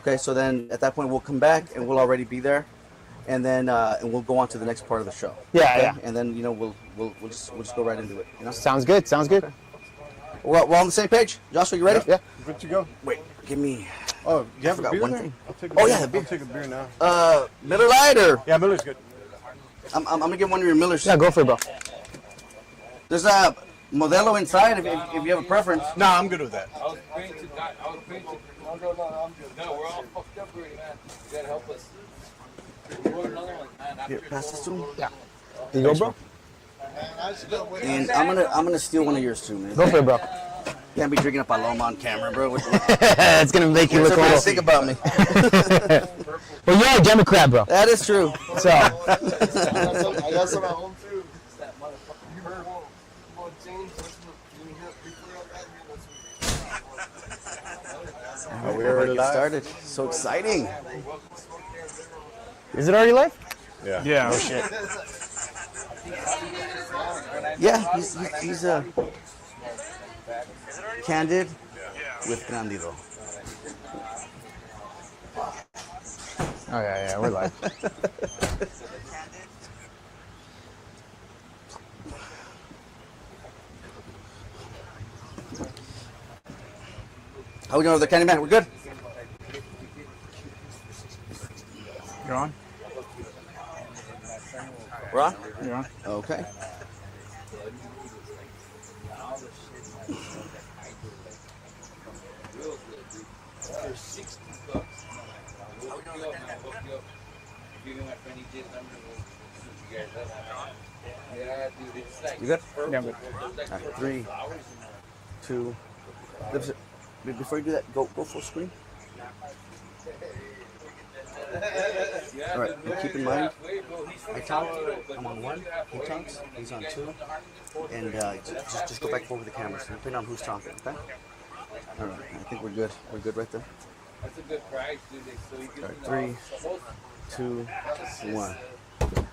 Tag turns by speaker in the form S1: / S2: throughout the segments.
S1: Okay, so then at that point we'll come back and we'll already be there, and then and we'll go on to the next part of the show.
S2: Yeah,
S1: okay?
S2: yeah.
S1: And then we'll just go right into it.
S2: Sounds good. Sounds good.
S1: Okay. We're on the same page. Joshua, you ready?
S2: Yeah.
S3: Good to go.
S1: Wait, give me.
S3: Oh, you have a
S1: forgot
S3: beer
S1: one
S3: there?
S1: thing.
S3: I'll take a
S1: Oh,
S3: beer.
S1: yeah, the beer.
S3: I'll take a beer now.
S1: Miller Lite or
S3: Yeah, Miller's good.
S1: I'm gonna get one of your Millers.
S2: Yeah, go for it, bro.
S1: There's a Modelo inside if you have a preference.
S3: Nah, I'm good with that.
S4: I was praying to God. No, I'm good. No, we're all fucked up already, man. You gotta help us. We ordered another one, man.
S1: Here, pass this to him.
S2: Yeah. You go, bro.
S1: And I'm gonna steal one of yours too, man.
S2: Go for it, bro.
S1: Can't be drinking a Paloma on camera, bro.
S2: It's gonna make you look
S1: What
S2: old.
S1: think about me?
S2: Well, you're a Democrat, bro.
S1: That is true.
S2: So
S5: I got some at home too.
S4: That motherfucker.
S1: We already started. So exciting.
S2: is it already live?
S3: Yeah.
S2: Yeah. Oh shit.
S1: Yeah, he's candid with Candido.
S2: Oh yeah, we're live.
S1: How we doing over there, Candyman? We're good?
S2: You're on.
S1: We're on?
S2: You're on.
S1: Okay. You good?
S2: Yeah, but
S1: All right, 3, 2. Before you do that, go full screen. All right, and keep in mind, I talk, I'm on 1, he talks, he's on 2, and just go back and forth with the cameras, depending on who's talking, okay? All right, I think we're good. We're good right there.
S4: That's a good price, dude. So you
S1: All
S4: can,
S1: right, 3, 2, 1.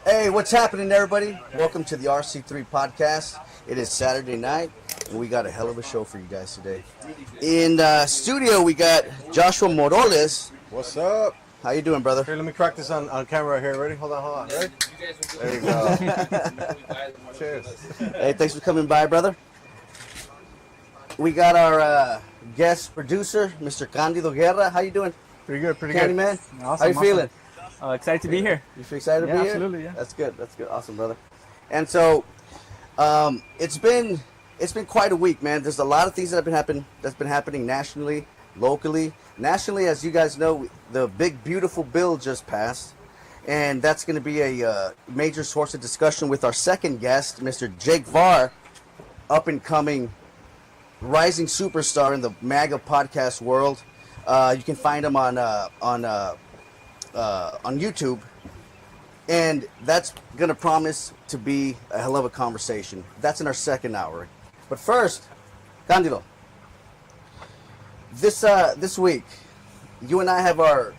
S1: Hey, what's happening, everybody? Welcome to the Rc3 Podcast. It is Saturday night, and we got a hell of a show for you guys today. In studio, we got Joshua Morales.
S3: What's up?
S1: How you doing, brother?
S3: Here, let me crack this on camera here. Ready? Hold on. Ready? There you go. Cheers.
S1: Hey, thanks for coming by, brother. We got our guest producer, Mr. Candido Guerra. How you doing,
S3: Pretty good.
S1: Candyman?
S6: Awesome,
S1: How you feeling?
S6: Excited to be here.
S1: You feel excited to
S6: Yeah,
S1: be here?
S6: absolutely, yeah.
S1: That's good. Awesome, brother. And so, it's been quite a week, man. There's a lot of things that's been happening nationally, locally. Nationally, as you guys know, the big beautiful bill just passed, and that's going to be a major source of discussion with our second guest, Mr. Jake Varr, up and coming, rising superstar in the MAGA podcast world. You can find him on YouTube, and that's gonna promise to be a hell of a conversation. That's in our second hour. But first, Candido, this week, you and I have our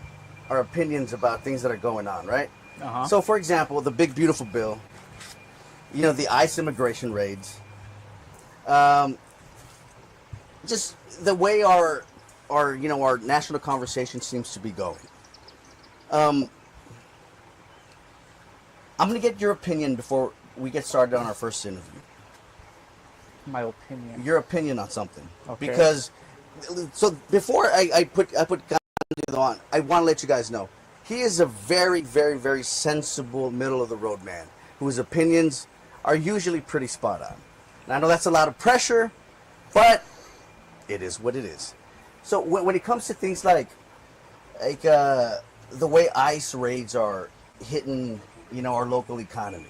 S1: opinions about things that are going on, right?
S6: Uh-huh.
S1: So, for example, the big beautiful bill, the ICE immigration raids, just the way our national conversation seems to be going. I'm going to get your opinion before we get started on our first interview.
S6: My opinion.
S1: Your opinion on something.
S6: Okay.
S1: Because, so before I put Candido on, I want to let you guys know, he is a very, very, very sensible, middle-of-the-road man whose opinions are usually pretty spot on. And I know that's a lot of pressure, but it is what it is. So when it comes to things like the way ICE raids are hitting, our local economy,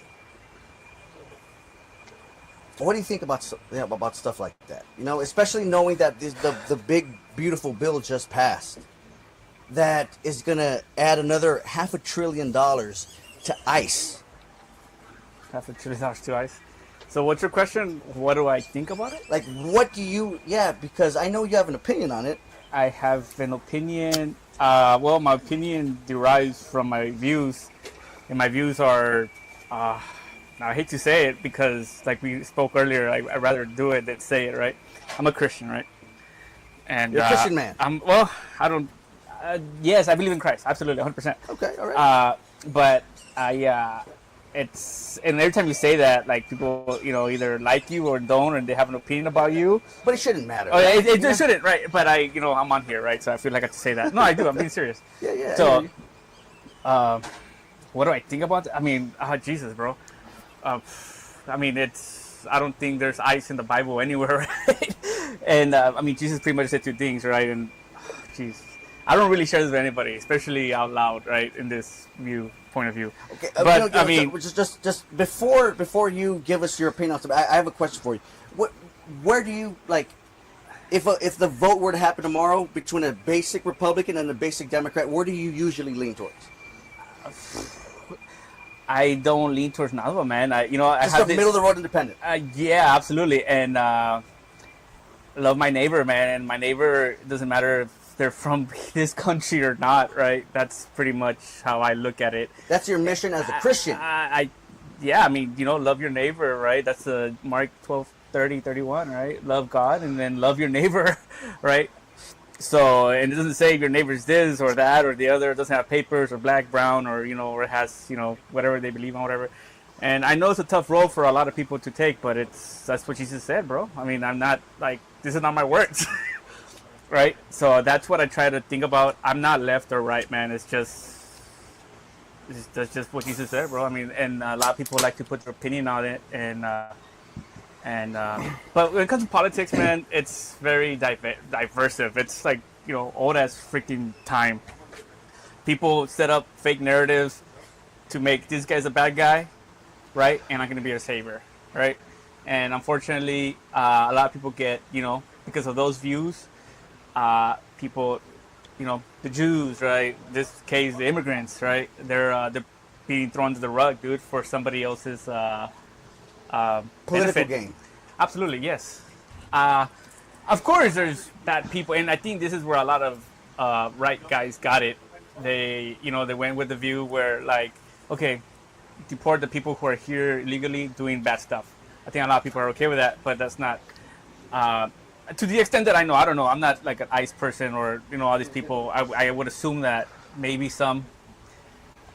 S1: what do you think about stuff like that? Especially knowing that the big beautiful bill just passed, that is gonna add another $500 billion to ICE.
S6: $500 billion to ICE. So what's your question? What do I think about it?
S1: Like, what do you? Yeah, because I know you have an opinion on it.
S6: I have an opinion. Well, my opinion derives from my views, and my views are. I hate to say it because, like we spoke earlier, I'd rather do it than say it. Right? I'm a Christian, right? And
S1: You're a Christian man.
S6: I don't. Yes, I believe in Christ. Absolutely, 100%.
S1: Okay, all right.
S6: But it's and every time you say that, like people, either like you or don't, or they have an opinion about you.
S1: But it shouldn't matter.
S6: Oh,
S1: right?
S6: it shouldn't, right? But I'm on here, right? So I feel like I have to say that. No, I do. I'm being serious.
S1: Yeah.
S6: So, what do I think about that? I mean, Jesus, bro. I don't think there's ice in the Bible anywhere, right? And Jesus pretty much said two things, right? And jeez, I don't really share this with anybody, especially out loud, right? In this point of view.
S1: Okay,
S6: but
S1: just before you give us your opinion on something, I have a question for you. Where do you like? If the vote were to happen tomorrow between a basic Republican and a basic Democrat, where do you usually lean towards?
S6: I don't lean towards none of them, man. I
S1: Just
S6: have
S1: a middle of the road independent.
S6: Yeah, absolutely. And love my neighbor, man. And my neighbor, doesn't matter if they're from this country or not, right? That's pretty much how I look at it.
S1: That's your mission as a Christian.
S6: Love your neighbor, right? That's Mark 12:30-31, right? Love God and then love your neighbor, right? So, and it doesn't say your neighbor's this or that or the other. It doesn't have papers or black, brown, or, or it has, whatever they believe in, whatever. And I know it's a tough role for a lot of people to take, but that's what Jesus said, bro. I mean, I'm not this is not my words, right? So that's what I try to think about. I'm not left or right, man. That's just what Jesus said, bro. I mean, and a lot of people like to put their opinion on it, but when it comes to politics, man, it's very diversive. It's like, old as freaking time. People set up fake narratives to make this guy's a bad guy, right? And I'm going to be a savior, right? And unfortunately, a lot of people get, because of those views, people, the Jews, right? This case, the immigrants, right? They're being thrown to the rug, dude, for somebody else's
S1: Political
S6: benefit.
S1: gain.
S6: Absolutely, yes. Of course, there's bad people, and I think this is where a lot of right guys got it. They went with the view where, like, okay, deport the people who are here illegally doing bad stuff. I think a lot of people are okay with that, but that's not to the extent that I know. I don't know. I'm not like an ICE person or all these people. I would assume that maybe some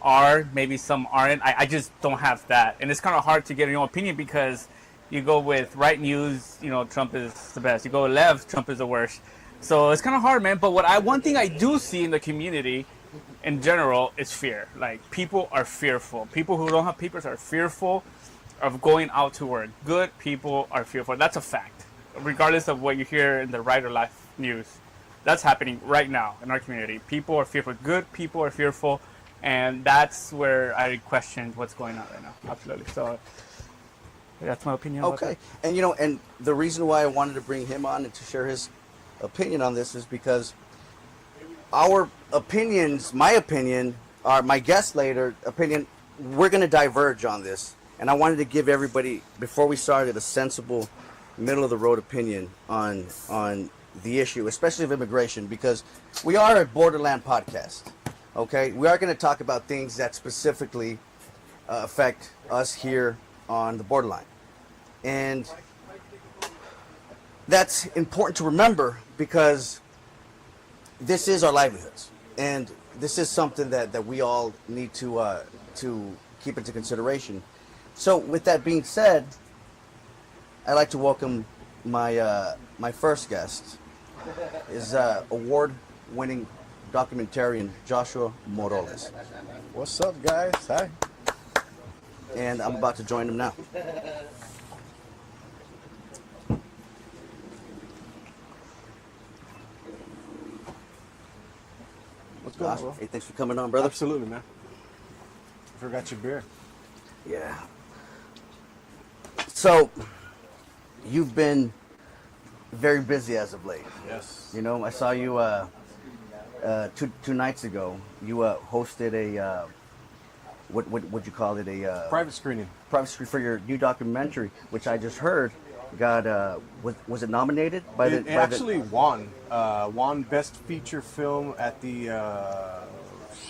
S6: are, maybe some aren't. I just don't have that, and it's kind of hard to get your own opinion because you go with right news, Trump is the best. You go left, Trump is the worst. So it's kind of hard, man. But one thing I do see in the community in general is fear. Like, people are fearful. People who don't have papers are fearful of going out to work. Good people are fearful. That's a fact, regardless of what you hear in the right or left news. That's happening right now in our community. People are fearful. Good people are fearful. And that's where I question what's going on right now. Absolutely. So that's my opinion.
S1: Okay. And and the reason why I wanted to bring him on and to share his opinion on this is because our opinions, my opinion, or my guest later opinion, we're going to diverge on this. And I wanted to give everybody, before we started, a sensible, middle of the road opinion on the issue, especially of immigration, because we are a borderland podcast. Okay, we are going to talk about things that specifically affect us here on the borderline. And that's important to remember because this is our livelihoods. And this is something that we all need to keep into consideration. So with that being said, I'd like to welcome my first guest, is award-winning documentarian Joshua Morales.
S5: What's up, guys? Hi.
S1: And I'm about to join him now.
S5: What's going on,
S1: Josh,
S5: bro?
S1: hey, thanks for coming on, brother.
S5: Absolutely, man. Forgot your beer.
S1: Yeah. So, you've been very busy as of late.
S5: Yes.
S1: I saw you two nights ago. You hosted a what you call it, a
S5: Private screening.
S1: private screen for your new documentary, which I just heard got was it nominated by
S5: It actually won Best Feature Film at the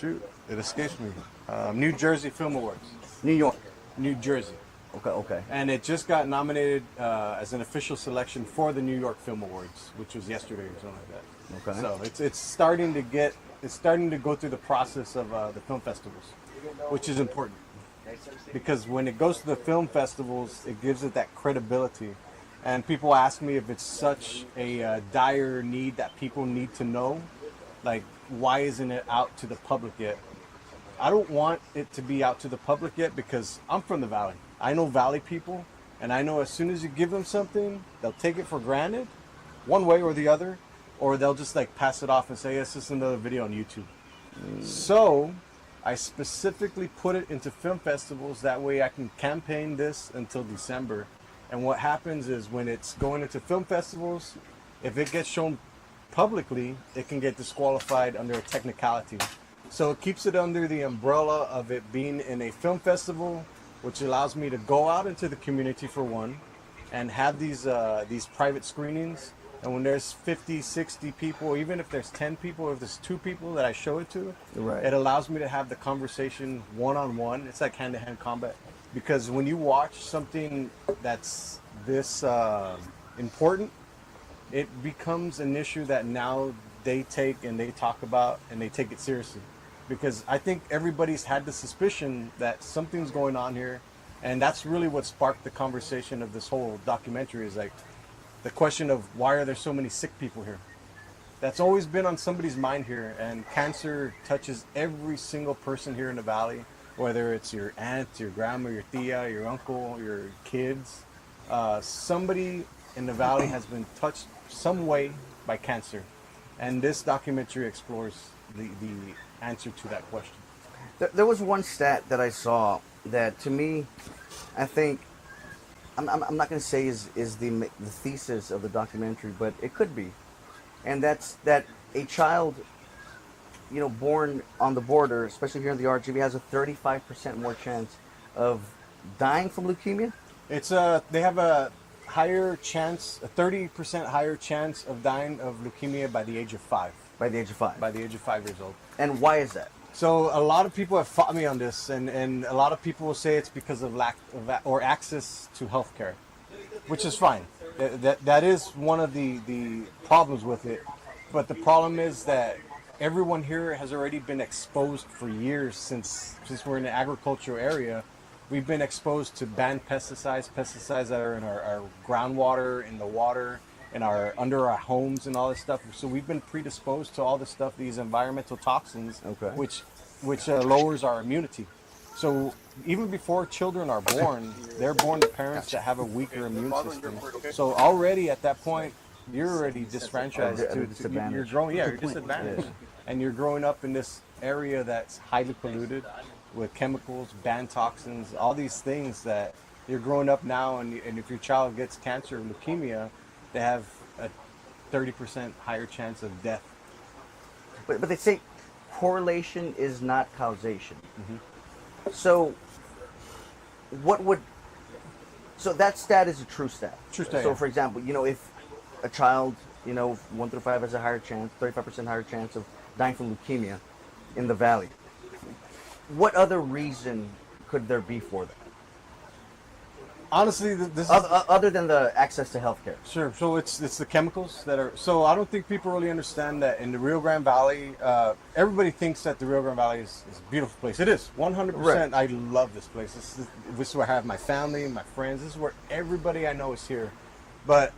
S5: it escapes me. New Jersey Film Awards.
S1: New York.
S5: New Jersey.
S1: Okay.
S5: And it just got nominated as an official selection for the New York Film Awards, which was yesterday or something like that.
S1: Okay.
S5: So it's starting to go through the process of the film festivals, which is important because when it goes to the film festivals, it gives it that credibility. And people ask me if it's such a dire need that people need to know, like why isn't it out to the public yet? I don't want it to be out to the public yet because I'm from the Valley. I know Valley people, and I know as soon as you give them something, they'll take it for granted, one way or the other, or they'll just like pass it off and say, "Yes, this is another video on YouTube." So I specifically put it into film festivals. That way I can campaign this until December. And what happens is when it's going into film festivals, if it gets shown publicly, it can get disqualified under a technicality. So it keeps it under the umbrella of it being in a film festival, which allows me to go out into the community for one, and have these private screenings. And when there's 50, 60 people, even if there's 10 people, if there's 2 people that I show it to,
S1: Right.
S5: it allows me to have the conversation one-on-one. It's like hand-to-hand combat. Because when you watch something that's this important, it becomes an issue that now they take and they talk about and they take it seriously. Because I think everybody's had the suspicion that something's going on here, and that's really what sparked the conversation of this whole documentary, is like the question of why are there so many sick people here? That's always been on somebody's mind here, and cancer touches every single person here in the Valley, whether it's your aunt, your grandma, your tia, your uncle, your kids. Somebody in the Valley has been touched some way by cancer, and this documentary explores the answer to that question.
S1: There was one stat that I saw that, to me, I think, I'm not going to say is the thesis of the documentary, but it could be, and that's that a child, born on the border, especially here in the RGV, has a 35% more chance of dying from leukemia.
S5: They have a higher chance, a 30% higher chance of dying of leukemia by the age of 5.
S1: By the age of 5.
S5: By the age of 5 years old.
S1: And why is that?
S5: So a lot of people have fought me on this, and a lot of people will say it's because of lack of or access to healthcare, which is fine. That is one of the problems with it. But the problem is that everyone here has already been exposed for years since we're in the agricultural area. We've been exposed to banned pesticides that are in our groundwater, in the water, under our homes and all this stuff. So we've been predisposed to all this stuff, these environmental toxins,
S1: Okay.
S5: which lowers our immunity. So even before children are born, they're born to parents that have a weaker immune system. So already at that point, you're already disfranchised. You're disadvantaged. And you're growing up in this area that's highly polluted with chemicals, banned toxins, all these things that you're growing up now. And if your child gets cancer or leukemia, they have a 30% higher chance of death.
S1: But they say correlation is not causation. So so that stat is a true stat.
S5: True stat,
S1: So
S5: yeah.
S1: for example, if a child, 1 through 5 has a higher chance, 35% higher chance of dying from leukemia in the Valley, what other reason could there be for that?
S5: Honestly, this is...
S1: Other than the access to healthcare.
S5: Sure. So it's the chemicals that are. So I don't think people really understand that in the Rio Grande Valley, everybody thinks that the Rio Grande Valley is a beautiful place. It is 100%.
S1: Right.
S5: I love this place. This is where I have my family, my friends. This is where everybody I know is here. But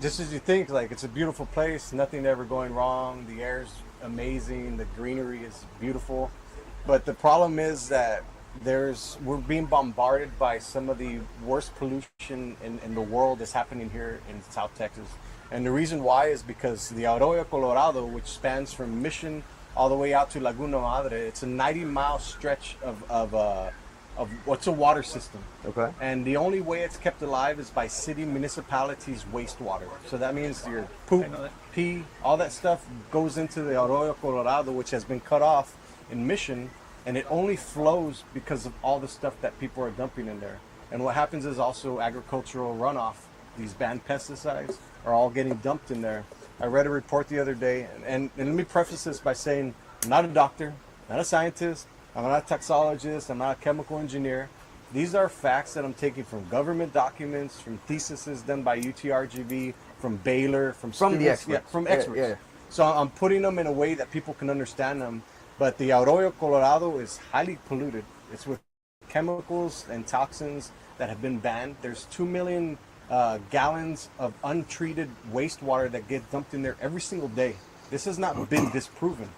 S5: just as you think, like, it's a beautiful place, nothing ever going wrong. The air's amazing. The greenery is beautiful. But the problem is that we're being bombarded by some of the worst pollution in the world that's happening here in South Texas. And the reason why is because the Arroyo Colorado, which spans from Mission all the way out to Laguna Madre, it's a 90-mile stretch of what's a water system.
S1: Okay.
S5: And the only way it's kept alive is by city municipalities' wastewater. So that means your poop, pee, all that stuff goes into the Arroyo Colorado, which has been cut off in Mission, and it only flows because of all the stuff that people are dumping in there. And what happens is also agricultural runoff. These banned pesticides are all getting dumped in there. I read a report the other day, and let me preface this by saying I'm not a doctor, not a scientist, I'm not a toxologist, I'm not a chemical engineer. These are facts that I'm taking from government documents, from theses done by UTRGV, from Baylor, from
S1: the
S5: students.
S1: experts.
S5: Yeah, from experts.
S1: Yeah.
S5: So I'm putting them in a way that people can understand them. But the Arroyo Colorado is highly polluted. It's with chemicals and toxins that have been banned. There's 2 million gallons of untreated wastewater that get dumped in there every single day. This has not been disproven.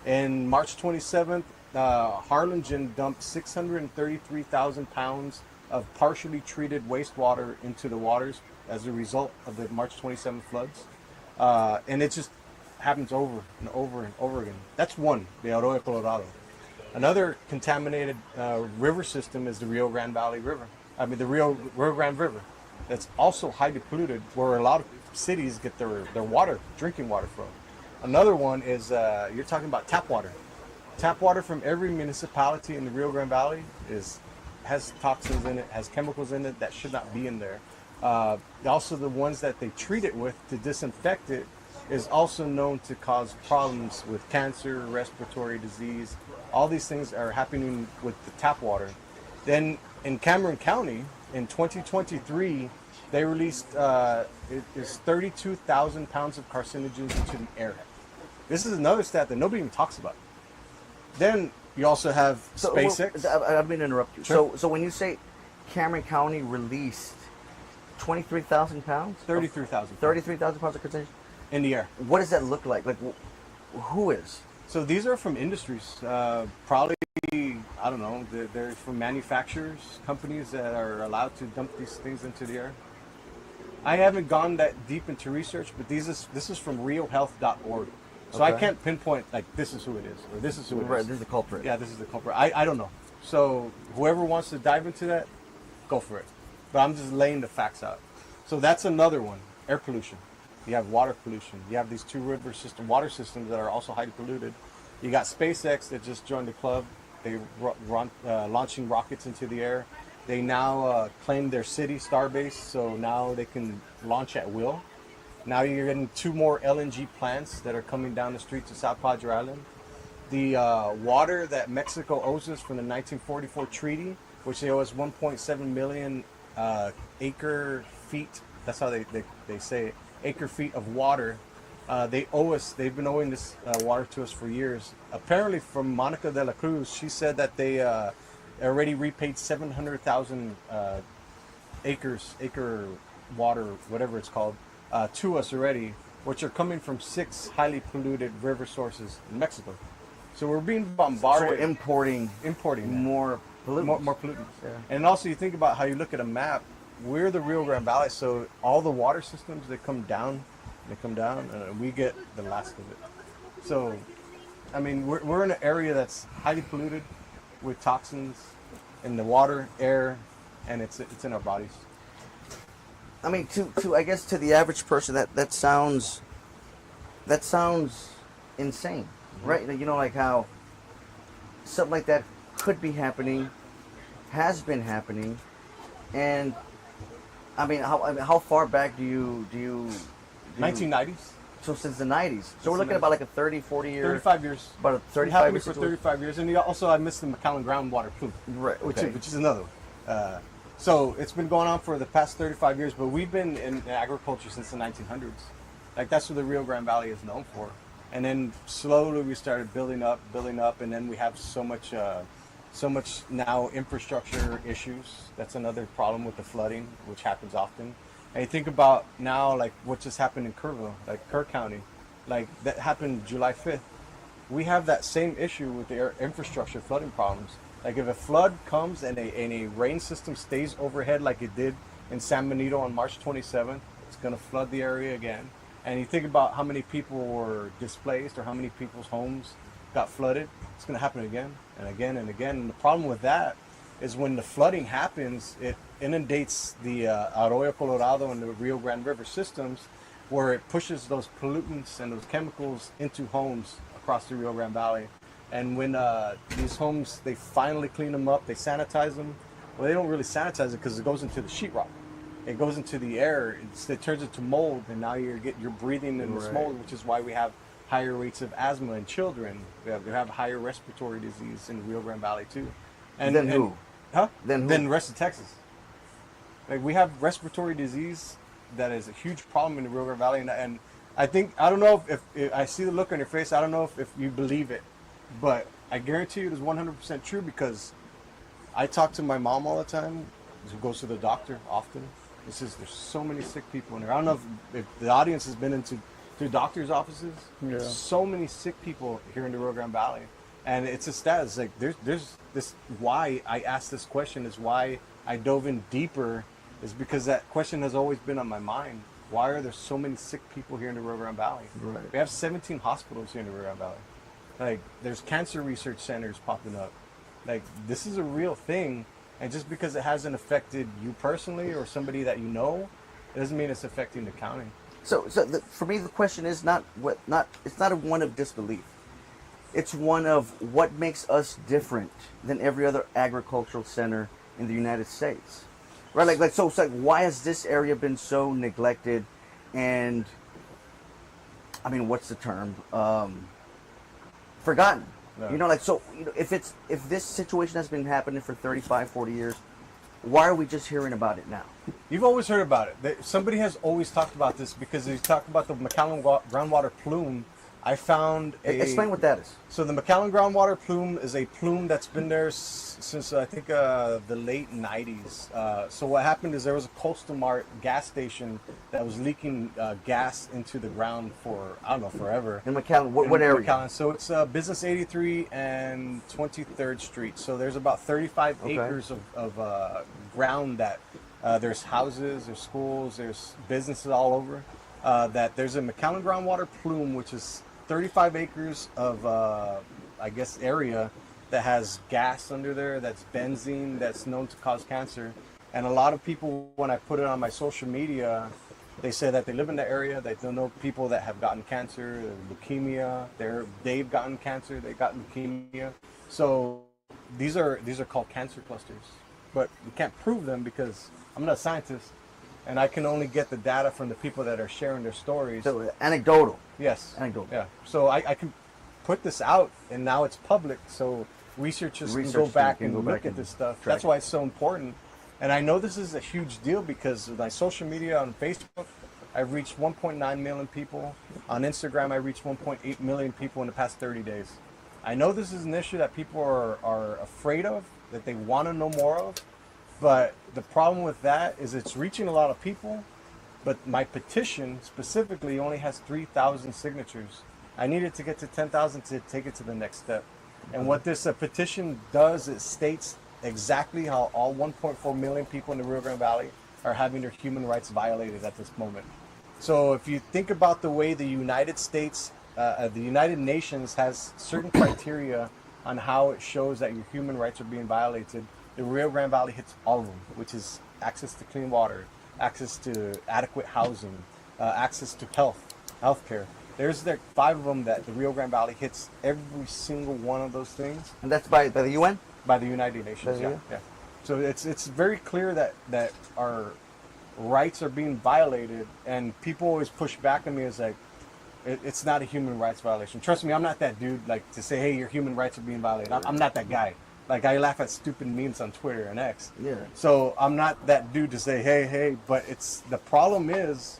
S5: In March 27th, Harlingen dumped 633,000 pounds of partially treated wastewater into the waters as a result of the March 27th floods. And it just happens over and over and over again. That's one, the Arroyo Colorado. Another contaminated river system is the Rio Grande Valley River. I mean, the Rio Grande River. That's also highly polluted, where a lot of cities get their water, drinking water from. Another one is, you're talking about tap water. Tap water from every municipality in the Rio Grande Valley has toxins in it, has chemicals in it that should not be in there. Also, the ones that they treat it with to disinfect it is also known to cause problems with cancer, respiratory disease. All these things are happening with the tap water. Then in Cameron County, in 2023, they released 32,000 pounds of carcinogens into the air. This is another stat that nobody even talks about. Then you also have SpaceX.
S1: I'm going to interrupt you.
S5: Sure.
S1: So when you say Cameron County released 23,000 pounds?
S5: 33,000.
S1: 33,000 pounds of carcinogens?
S5: In the air.
S1: What does that look like? Like, who is?
S5: So these are from industries. Probably, I don't know, they're from manufacturers, companies that are allowed to dump these things into the air. I haven't gone that deep into research, but this is from realhealth.org. So I can't pinpoint, like, this is who it is, or this is who it is.
S1: Right, this is the culprit.
S5: Yeah, this is the culprit. I don't know. So whoever wants to dive into that, go for it. But I'm just laying the facts out. So that's another one, air pollution. You have water pollution. You have these two water systems that are also highly polluted. You got SpaceX that just joined the club. They launching rockets into the air. They now claim their city, Starbase, so now they can launch at will. Now you're getting 2 more LNG plants that are coming down the street to South Padre Island. The water that Mexico owes us from the 1944 treaty, which they owe us 1.7 million acre feet. That's how they say it. Acre feet of water. They owe us. They've been owing this water to us for years. Apparently, from Monica de la Cruz, she said that they already repaid 700,000 acre water, whatever it's called, to us already, which are coming from 6 highly polluted river sources in Mexico. So we're being bombarded.
S1: So we're importing more pollutants.
S5: More pollutants.
S1: Yeah.
S5: And also, you think about how you look at a map. We're the Rio Grande Valley, so all the water systems, they come down, and we get the last of it. So, I mean, we're in an area that's highly polluted with toxins in the water, air, and it's in our bodies.
S1: I mean, I guess to the average person, that sounds insane, right? You know, like how something like that could be happening, has been happening, and I mean, how far back do you
S5: 1990s.
S1: So since the 90s. So we're looking at about like a 30, 40 year.
S5: 35 years.
S1: About a 35
S5: happened
S1: year
S5: for
S1: situation.
S5: 35 years, and also I missed the McAllen groundwater too,
S1: Right. Okay.
S5: which is another one. So it's been going on for the past 35 years, but we've been in agriculture since the 1900s. Like, that's what the Rio Grande Valley is known for. And then slowly we started building up, and then we have so much now infrastructure issues. That's another problem with the flooding, which happens often. And you think about now, like what just happened in Kerrville, like Kerr County, like that happened July 5th. We have that same issue with the infrastructure flooding problems. Like, if a flood comes and a rain system stays overhead like it did in San Benito on March 27th, it's going to flood the area again. And you think about how many people were displaced or how many people's homes got flooded, it's going to happen again and again and again. And the problem with that is when the flooding happens, it inundates the Arroyo Colorado and the Rio Grande River systems, where it pushes those pollutants and those chemicals into homes across the Rio Grande Valley. And when these homes, they finally clean them up, they sanitize them. Well, they don't really sanitize it because it goes into the sheetrock. It goes into the air. It turns into mold, and now you're breathing in this mold, which is why we have higher rates of asthma in children. We have higher respiratory disease in the Rio Grande Valley too.
S1: And then who?
S5: Huh?
S1: Then who?
S5: Then the rest of Texas. Like, we have respiratory disease that is a huge problem in the Rio Grande Valley, and I think, I don't know if I see the look on your face. I don't know if you believe it, but I guarantee you it is 100% true because I talk to my mom all the time, who goes to the doctor often. It says there's so many sick people in there. I don't know if the audience has been into doctor's offices.
S6: Yeah.
S5: So many sick people here in the Rio Grande Valley. And it's a stat. It's like there's this, why I asked this question is why I dove in deeper, is because that question has always been on my mind. Why are there so many sick people here in the Rio Grande Valley?
S1: Right.
S5: We have 17 hospitals here in the Rio Grande Valley. Like, there's cancer research centers popping up. Like, this is a real thing. And just because it hasn't affected you personally or somebody that you know, it doesn't mean it's affecting the county.
S1: So for me, the question is it's not a one of disbelief. It's one of what makes us different than every other agricultural center in the United States, right? So it's like, why has this area been so neglected? And I mean, what's the term? Forgotten.
S5: Yeah.
S1: You know, like, so, you know, if this situation has been happening for 35, 40 years, why are we just hearing about it now?
S5: You've always heard about it. Somebody has always talked about this because they talk about the McAllen groundwater plume. I found
S1: Explain what that is.
S5: So the McAllen groundwater plume is a plume that's been there since I think the late 90s. So what happened is there was a Coastal Mart gas station that was leaking gas into the ground for, I don't know, forever.
S1: In McAllen, what area?
S5: McAllen. So it's Business 83 and 23rd Street. So there's about 35 acres of ground that there's houses, there's schools, there's businesses all over. That there's a McAllen groundwater plume, which is 35 acres of, I guess, area that has gas under there, that's benzene, that's known to cause cancer. And a lot of people, when I put it on my social media, they say that they live in the area, they don't know people that have gotten cancer, leukemia, they've gotten cancer, they've gotten leukemia. So these are called cancer clusters. But we can't prove them because I'm not a scientist. And I can only get the data from the people that are sharing their stories.
S1: So anecdotal.
S5: Yes.
S1: Anecdotal.
S5: Yeah. So I can put this out, and now it's public, so researchers can go back and look at this stuff. That's why it's so important. And I know this is a huge deal because of my social media on Facebook, I've reached 1.9 million people. On Instagram, I reached 1.8 million people in the past 30 days. I know this is an issue that people are afraid of, that they want to know more of. But the problem with that is it's reaching a lot of people, but my petition specifically only has 3,000 signatures. I needed to get to 10,000 to take it to the next step. And what this petition does, it states exactly how all 1.4 million people in the Rio Grande Valley are having their human rights violated at this moment. So if you think about the way the United States, the United Nations has certain criteria on how it shows that your human rights are being violated, the Rio Grande Valley hits all of them, which is access to clean water, access to adequate housing, access to healthcare. There's 5 of them that the Rio Grande Valley hits every single one of those things.
S1: And that's by the UN?
S5: By the United Nations, yeah. So it's very clear that our rights are being violated, and people always push back on me as like, it's not a human rights violation. Trust me, I'm not that dude like to say, hey, your human rights are being violated. I'm not that guy. Like, I laugh at stupid memes on Twitter and X.
S1: Yeah.
S5: So I'm not that dude to say, hey, but the problem is,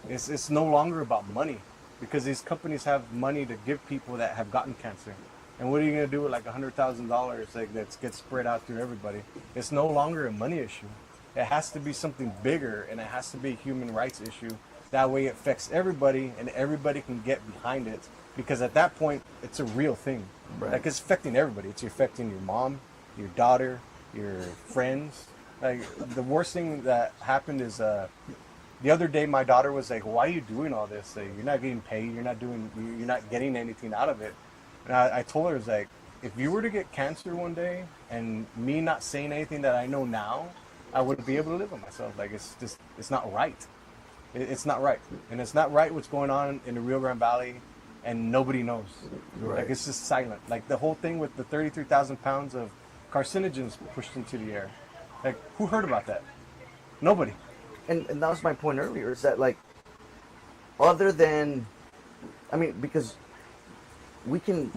S5: it's no longer about money, because these companies have money to give people that have gotten cancer. And what are you going to do with like $100,000 like that gets spread out to everybody? It's no longer a money issue. It has to be something bigger, and it has to be a human rights issue. That way it affects everybody, and everybody can get behind it, because at that point, it's a real thing.
S1: Right.
S5: Like, it's affecting everybody. It's affecting your mom, your daughter, your friends. Like, the worst thing that happened is the other day my daughter was like, why are you doing all this? Like, you're not getting paid. You're not getting anything out of it. And I told her, it's like, if you were to get cancer one day and me not saying anything that I know now, I wouldn't be able to live with myself. Like, it's not right. It's not right. And it's not right what's going on in the Rio Grande Valley, and nobody knows.
S1: Right.
S5: Like, it's just silent. Like, the whole thing with the 33,000 pounds of carcinogens pushed into the air. Like, who heard about that? Nobody.
S1: And that was my point earlier, is that, like, other than, I mean, because we can,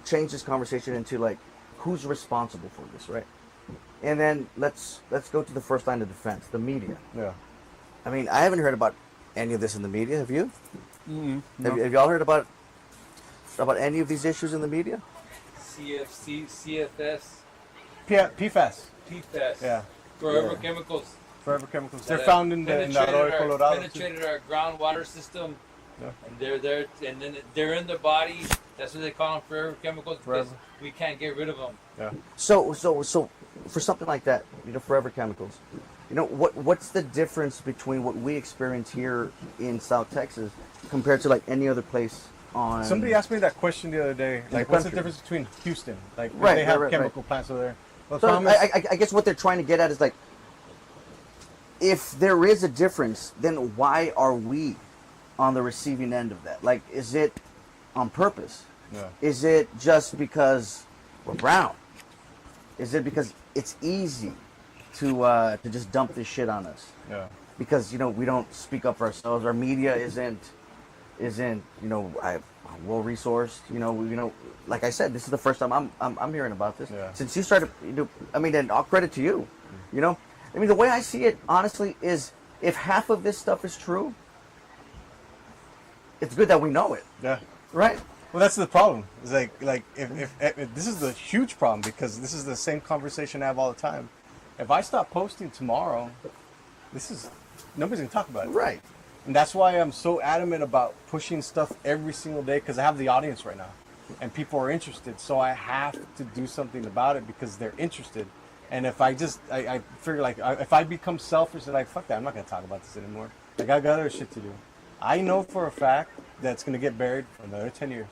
S1: change this conversation into, like, who's responsible for this, right? And then let's go to the first line of defense, the media.
S5: Yeah.
S1: I mean, I haven't heard about any of this in the media. Have you?
S6: Mm-hmm.
S1: Have y'all heard about any of these issues in the media?
S4: CFC, CFS,
S5: PFAS.
S4: PFAS.
S5: Yeah.
S4: Forever
S1: Yeah.
S4: Chemicals.
S5: Forever chemicals. They're
S4: that
S5: found in the Arroyo Colorado.
S4: penetrated our groundwater system.
S5: Yeah.
S4: And they're there, and then they're in the body. That's what they call them, forever chemicals, because
S5: Forever.
S4: we can't get rid of them.
S5: Yeah.
S1: So for something like that, forever chemicals, what's the difference between what we experience here in South Texas compared to like any other place on?
S5: Somebody asked me that question the other day.
S1: the
S5: Like, what's the
S1: country.
S5: difference between Houston? Like,
S1: Right,
S5: they have
S1: right,
S5: chemical plants over there. Well,
S1: So
S5: Thomas,
S1: I guess what they're trying to get at is like, if there is a difference, then why are we on the receiving end of that? Like, is it on purpose?
S5: yeah.
S1: Is it just because we're brown? Is it because it's easy to just dump this shit on us?
S5: Yeah.
S1: Because we don't speak up for ourselves. Our media isn't well resourced. Like I said, this is the first time I'm hearing about this
S5: Yeah.
S1: since you started. And all credit to you. The way I see it, honestly, is if half of this stuff is true, it's good that we know it,
S5: Yeah.
S1: right?
S5: Well, that's the problem. It's like if this is the huge problem, because this is the same conversation I have all the time. If I stop posting tomorrow, nobody's gonna talk about it.
S1: Right.
S5: And that's why I'm so adamant about pushing stuff every single day, because I have the audience right now and people are interested. So I have to do something about it because they're interested. And if I figure if I become selfish and fuck that, I'm not going to talk about this anymore. Like, I got other shit to do. I know for a fact that's going to get buried for another 10 years.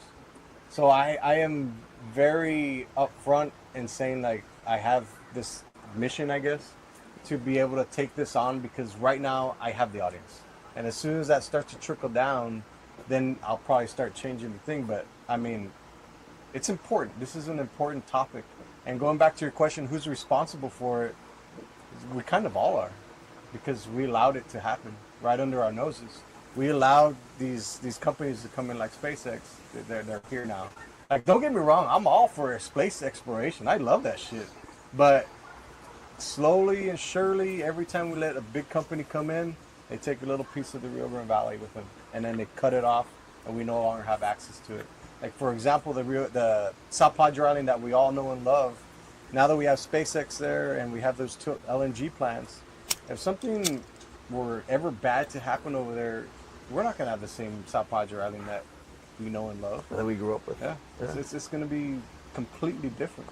S5: So I am very upfront in saying I have this mission, I guess, to be able to take this on, because right now I have the audience. And as soon as that starts to trickle down, then I'll probably start changing the thing. But it's important. This is an important topic. And going back to your question, who's responsible for it? We kind of all are, because we allowed it to happen right under our noses. We allowed these companies to come in like SpaceX. They're here now. Like, don't get me wrong, I'm all for space exploration. I love that shit. But slowly and surely, every time we let a big company come in, they take a little piece of the Rio Grande Valley with them, and then they cut it off, and we no longer have access to it. Like, for example, the South Padre Island that we all know and love, now that we have SpaceX there and we have those 2 LNG plants, if something were ever bad to happen over there, we're not going to have the same South Padre Island that we know and love.
S1: That we grew up with.
S5: Yeah. It's going to be completely different.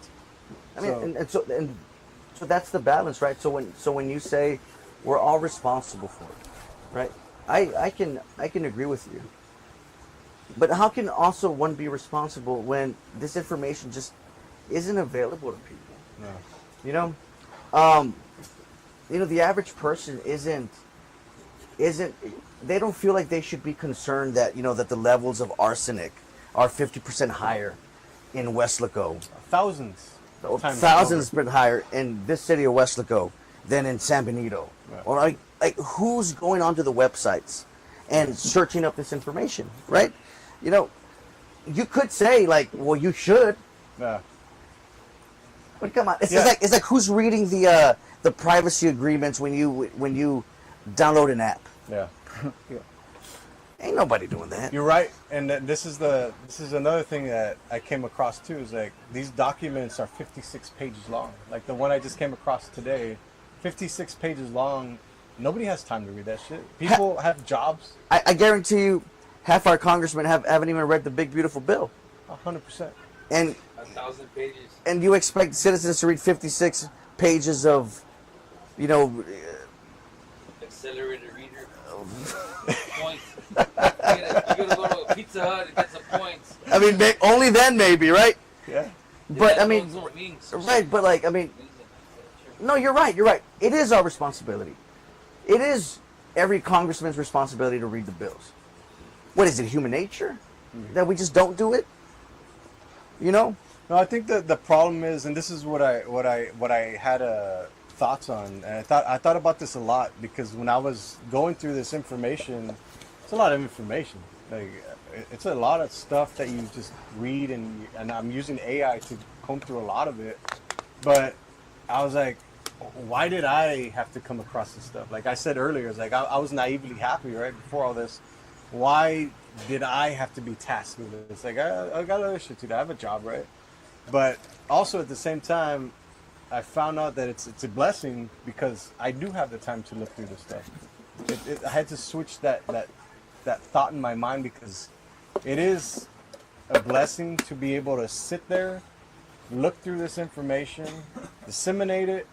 S1: So that's the balance, right? So when you say we're all responsible for it, right? I can agree with you. But how can also one be responsible when this information just isn't available to people?
S5: No.
S1: The average person isn't they don't feel like they should be concerned that that the levels of arsenic are 50% higher in Weslaco. Thousands been higher in this city of Weslaco than in San Benito.
S5: Right.
S1: Or like who's going onto the websites and searching up this information, right? You could say well, you should.
S5: Yeah.
S1: But come on, it's
S5: Yeah.
S1: like who's reading the privacy agreements when you download an app?
S5: Yeah.
S1: Ain't nobody doing that.
S5: You're right, and this is another thing that I came across too. Is like, these documents are 56 pages long. Like the one I just came across today, 56 pages long. Nobody has time to read that shit. People have jobs.
S1: I guarantee you, half our congressmen haven't even read the big beautiful bill.
S5: 100%.
S1: And
S4: 1,000 pages.
S1: and you expect citizens to read 56 pages of,
S4: Accelerated reader. Points. You gotta go to a Pizza Hut and get some points.
S1: I mean, only then maybe, right?
S5: Yeah.
S1: But
S4: Yeah,
S1: I mean,
S4: those wings.
S1: right? But no, you're right. You're right. It is our responsibility. It is every congressman's responsibility to read the bills. What is it, human nature? That we just don't do it?
S5: No, I think that the problem is, and this is what I had thoughts on, and I thought about this a lot, because when I was going through this information, it's a lot of information. Like, it's a lot of stuff that you just read, and I'm using AI to comb through a lot of it. But I was like, why did I have to come across this stuff? Like I said earlier, it's like I was naively happy, right, before all this. Why did I have to be tasked with this? Like I got other shit to do. I have a job, right? But also at the same time, I found out that it's a blessing because I do have the time to look through this stuff. I had to switch that thought in my mind because it is a blessing to be able to sit there, look through this information, disseminate it,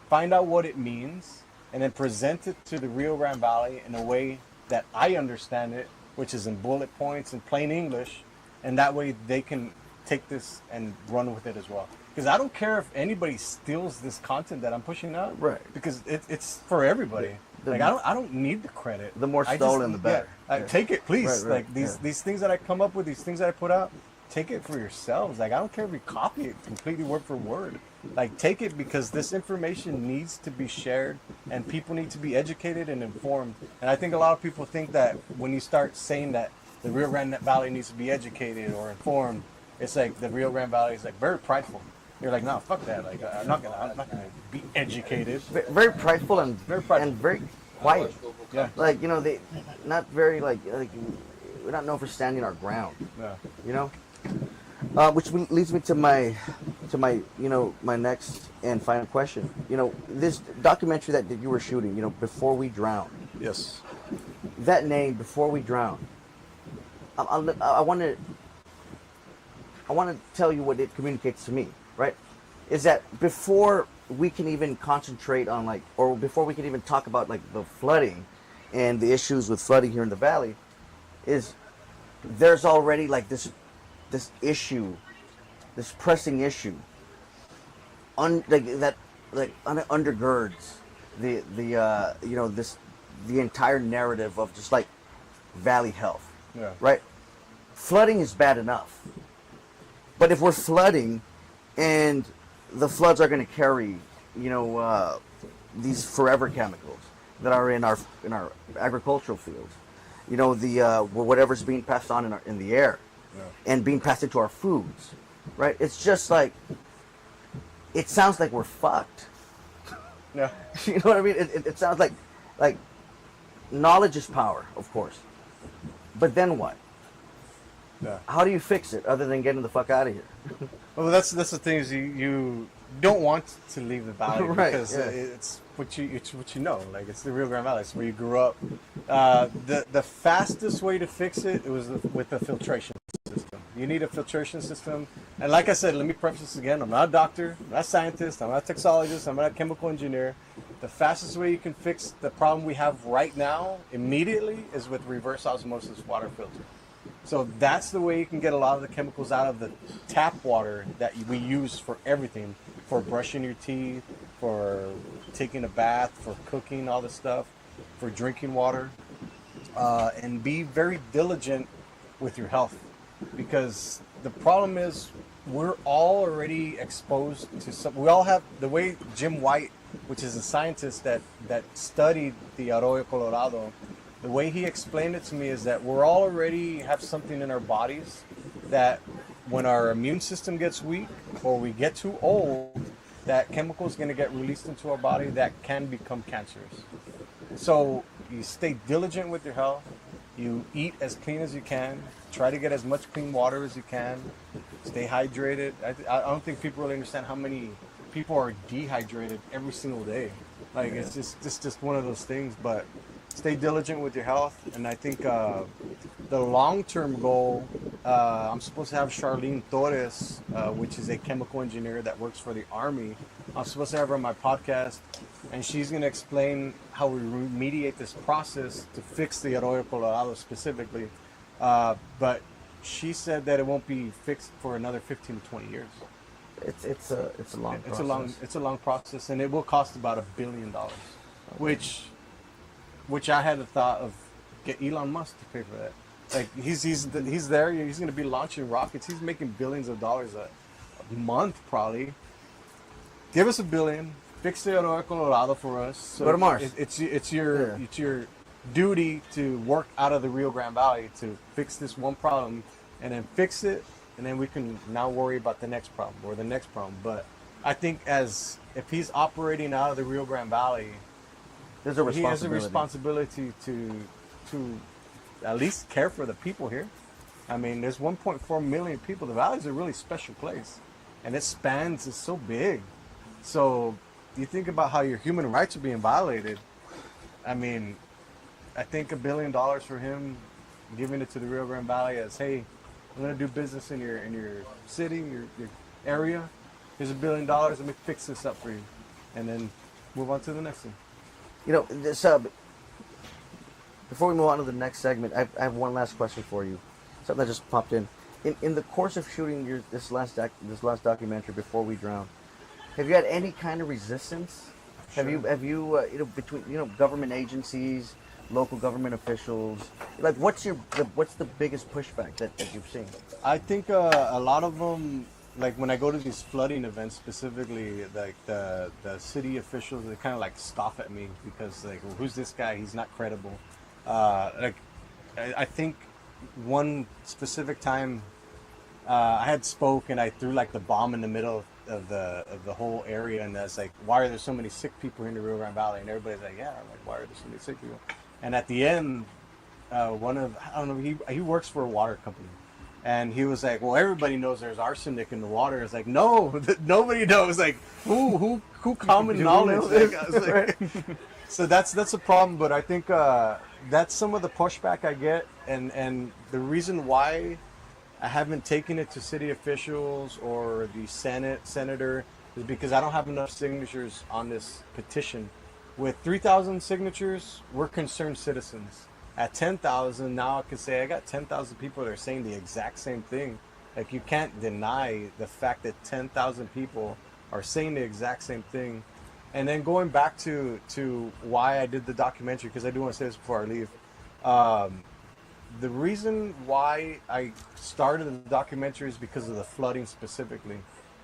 S5: find out what it means, and then present it to the Rio Grande Valley in a way that I understand it, which is in bullet points in plain English, and that way they can take this and run with it as well. Because I don't care if anybody steals this content that I'm pushing out,
S1: Right.
S5: Because it's for everybody. Like I don't need the credit.
S1: The more stolen, the better.
S5: Yeah, take it, please.
S1: Right,
S5: Like these things that I come up with, these things that I put out, take it for yourselves. Like I don't care if you copy it completely word for word. Like take it because this information needs to be shared and people need to be educated and informed. And I think a lot of people think that when you start saying that the Rio Grande Valley needs to be educated or informed, it's like the Rio Grande Valley is like very prideful. You're like, no, fuck that. Like I'm not gonna be educated.
S1: Very prideful and very quiet.
S5: Yeah.
S1: Like, you know, they not very like we're not known for standing our ground.
S5: Yeah.
S1: You know, which leads me to my my next and final question. You know, this documentary that you were shooting, you know, Before We Drown.
S5: Yes.
S1: That name, Before We Drown. I want to tell you what it communicates to me. Right? Is that before we can even concentrate on or before we can even talk about the flooding and the issues with flooding here in the valley, is there's already this issue, this pressing issue, that undergirds the entire narrative of just valley health.
S5: Yeah.
S1: Right? Flooding is bad enough, but if we're flooding and the floods are going to carry, these forever chemicals that are in our agricultural fields, whatever's being passed on in the air, and being passed into our foods, right? It's just it sounds like we're fucked.
S5: Yeah.
S1: You know what I mean? It sounds like knowledge is power, of course, but then what?
S5: Yeah.
S1: How do you fix it other than getting the fuck out of here?
S5: Well, that's the thing is you don't want to leave the valley
S1: Right,
S5: because
S1: yeah.
S5: it's what you know. Like it's the Rio Grande Valley. It's where you grew up. The fastest way to fix it was with a filtration system. You need a filtration system. And like I said, let me preface this again. I'm not a doctor. I'm not a scientist. I'm not a toxologist. I'm not a chemical engineer. The fastest way you can fix the problem we have right now immediately is with reverse osmosis water filter. So that's the way you can get a lot of the chemicals out of the tap water that we use for everything, for brushing your teeth, for taking a bath, for cooking, all this stuff, for drinking water, and be very diligent with your health, because the problem is we're all already exposed to some. We all have the way Jim White, which is a scientist that studied the Arroyo Colorado. The way he explained it to me is that we're all already have something in our bodies that when our immune system gets weak or we get too old, that chemical is going to get released into our body that can become cancerous. So you stay diligent with your health. You eat as clean as you can. Try to get as much clean water as you can. Stay hydrated. I don't think people really understand how many people are dehydrated every single day. Like it's just one of those things, but stay diligent with your health. And I think the long-term goal, I'm supposed to have Charlene Torres, which is a chemical engineer that works for the Army. I'm supposed to have her on my podcast, and she's going to explain how we remediate this process to fix the Arroyo Colorado specifically. But she said that it won't be fixed for another 15 to 20 years.
S1: It's a long process.
S5: It's a long process, and it will cost about $1 billion, which I had the thought of get Elon Musk to pay for that. Like he's there. He's going to be launching rockets. He's making billions of dollars a month probably. Give us $1 billion. Fix the Arroyo Colorado for us. So
S1: go to Mars.
S5: It's your duty to work out of the Rio Grande Valley to fix this one problem, and then fix it, and then we can now worry about the next problem or the next problem. But I think if he's operating out of the Rio Grande Valley,
S1: There's a
S5: he has a
S1: responsibility.
S5: responsibility to at least care for the people here. I mean, there's 1.4 million people. The valley's a really special place, and it spans. It's so big. So you think about how your human rights are being violated. I mean, I think $1 billion for him, giving it to the Rio Grande Valley as, hey, I'm gonna do business in your city, your area. Here's $1 billion. Let me fix this up for you, and then move on to the next thing.
S1: You know, this, before we move on to the next segment, I have one last question for you. Something that just popped in. In the course of shooting this last documentary, Before We Drown, have you had any kind of resistance?
S5: Sure.
S1: Have you between government agencies, local government officials, like what's the biggest pushback that you've seen?
S5: I think a lot of them, like when I go to these flooding events specifically, like the city officials, they kind of like scoff at me because like, well, who's this guy? He's not credible. I think one specific time I had spoke and I threw like the bomb in the middle of the whole area, and that's like, why are there so many sick people in the Rio Grande Valley? And everybody's like, yeah, I'm like, why are there so many sick people? And at the end, I don't know, he works for a water company. And he was like, well, everybody knows there's arsenic in the water. It's like, no, nobody knows. Like, who common knowledge? Like, I was like, so that's a problem. But I think that's some of the pushback I get. And the reason why I haven't taken it to city officials or the senator is because I don't have enough signatures on this petition. With 3,000 signatures, we're concerned citizens. At 10,000, now I can say I got 10,000 people that are saying the exact same thing. Like, you can't deny the fact that 10,000 people are saying the exact same thing. And then going back to why I did the documentary, because I do want to say this before I leave. The reason why I started the documentary is because of the flooding specifically.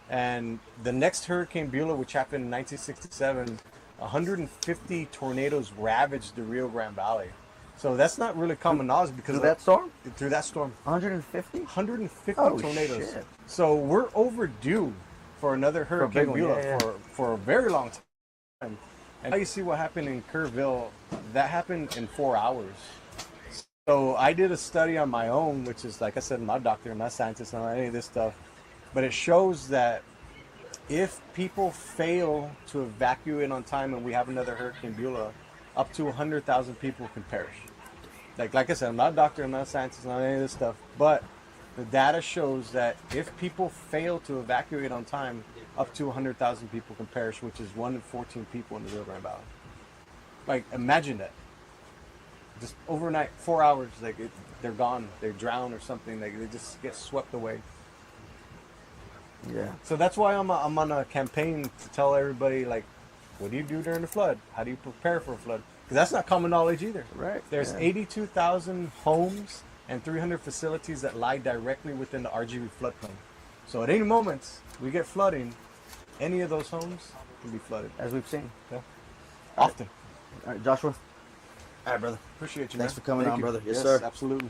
S5: And the next Hurricane Beulah, which happened in 1967, 150 tornadoes ravaged the Rio Grande Valley. So that's not really common knowledge because
S1: Through that storm?
S5: Through that storm.
S1: 150?
S5: 150
S1: Oh,
S5: tornadoes.
S1: shit.
S5: So we're overdue for another Hurricane Beulah for a very long time. And now you see what happened in Kerrville. That happened in 4 hours. So I did a study on my own, which is, like I said, I'm not a doctor, I'm not a scientist, I'm not any of this stuff. But it shows that if people fail to evacuate on time and we have another Hurricane Beulah, up to 100,000 people can perish. Like I said, I'm not a doctor, I'm not a scientist, I'm not any of this stuff. But the data shows that if people fail to evacuate on time, up to 100,000 people can perish, which is 1 in 14 people in the Rio Grande Valley. Like, imagine that. Just overnight, 4 hours, like they're gone, they drown or something, like they just get swept away.
S1: Yeah.
S5: So that's why I'm on a campaign to tell everybody, like, what do you do during the flood? How do you prepare for a flood? Because that's not common knowledge either.
S1: Right.
S5: There's 82,000 homes and 300 facilities that lie directly within the RGV floodplain. So at any moment we get flooding, any of those homes can be flooded.
S1: As we've seen.
S5: Yeah. Often.
S1: All right, Joshua. All right, brother.
S5: Appreciate you,
S1: Thanks
S5: man.
S1: for coming
S5: Thank
S1: on,
S5: you.
S1: brother. Yes,
S5: Yes,
S1: sir.
S5: absolutely.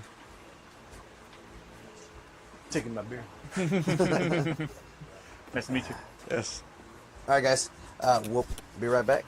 S5: Taking my beer.
S6: Nice to meet you.
S5: Yes.
S1: All right, guys. We'll be right back.